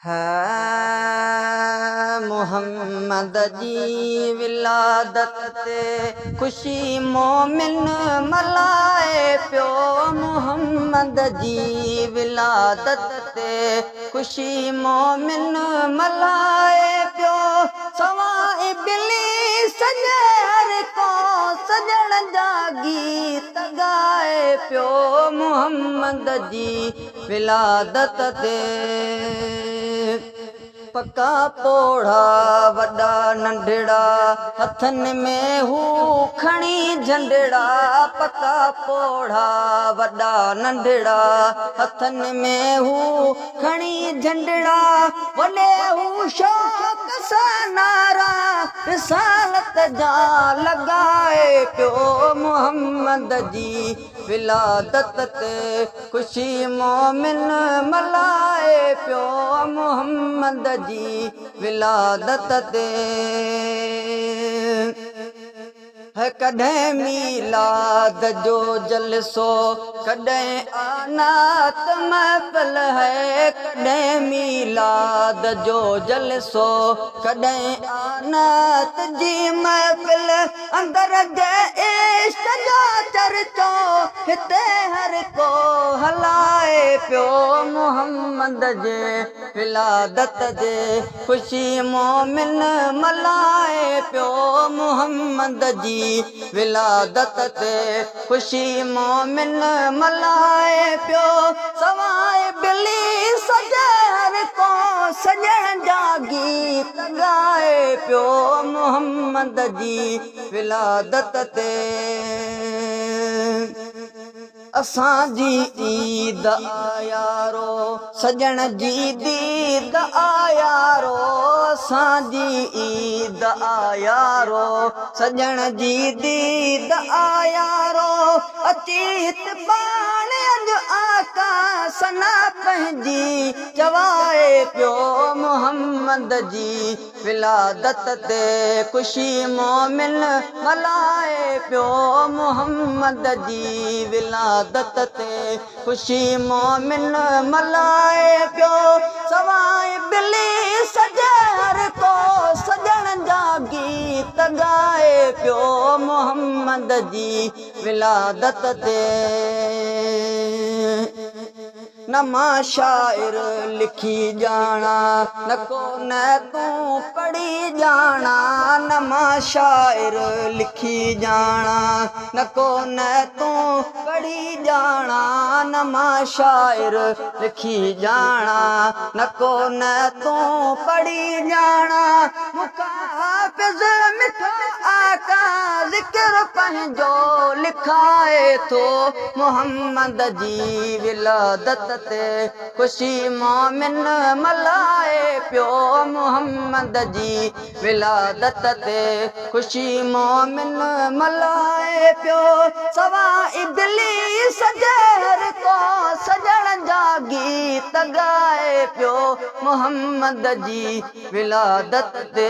है मुहम्मद जी विलादत ते खुशी मोमिन मलाए प्यो। मुहम्मद जी विलादत ते खुशी मोमिन मलाए प्यो। सवाए बिली सजर को सजण जा गीत गाए प्यो। मुहम्मद जी विलादत ते पक्का पोड़ा वड्डा नंढड़ा हथन में हू खणी झंडड़ा। पक्का पोड़ा वड्डा नंढड़ा हथन में हू खणी झंडड़ा। वॾे हू शौक़ सां नारा रिसालत जा लगाए पियो। मुहम्मद जी विलादत ते खुशी मोमिन मलाए पियो। मुहम्मद जी विलादत ते है कॾहिं मीलाद जो जलसो कॾहिं आनात महफ़िल है। कॾहिं मीलाद जो जलसो कॾहिं आनात जी महफ़िल। अंदर जे इश्क जो चर्चो हिते हर को हलाए पियो। मुहम्मद जे विलादत जे खुशी मोमिन मलाए पियो। मुहम्मद जी विलादत ते खुशी मोमिन मलाए पियो। सवाए बिली सजर को सजण जा गीत गाए पियो। मुहम्मद जी विलादत ते असांजी ईद आयारो सजण जी दीद आयारो। असांजी ईद आयारो सजण जी दीद आयारो। अची हित पाण अॼु आका सना पंहिंजी चवाए पियो। मुहम्मद जी विलादत ते खुशी मोमिन मलाए पियो। मुहम्मद जी विलादत ते खुशी मोमिन मलाए पियो। सवाए बिली सजर को सजण जा गीत गाए पियो। मुहम्मद जी विलादत ते न मां शाइर लिखी जाना न को न तू पढ़ी जाना। न मां शाइर लिखी जाना न को न तू पढ़ी जाना। न मां शाइर लिखी जाना न को न तू पढ़ी जाना। मुखा हाफ़िज़ मिठो आका ज़िक्र पंहिंजो लिखाए थो। मुहम्मद जी विलादत ते खुशी मोमिन मलाए पियो। मुहम्मद जी विलादत ते खुशी मोमिन मलाए पियो। सवाए बिली सजर को सजण जा गीत गाए पियो। मुहम्मद जी विलादत ते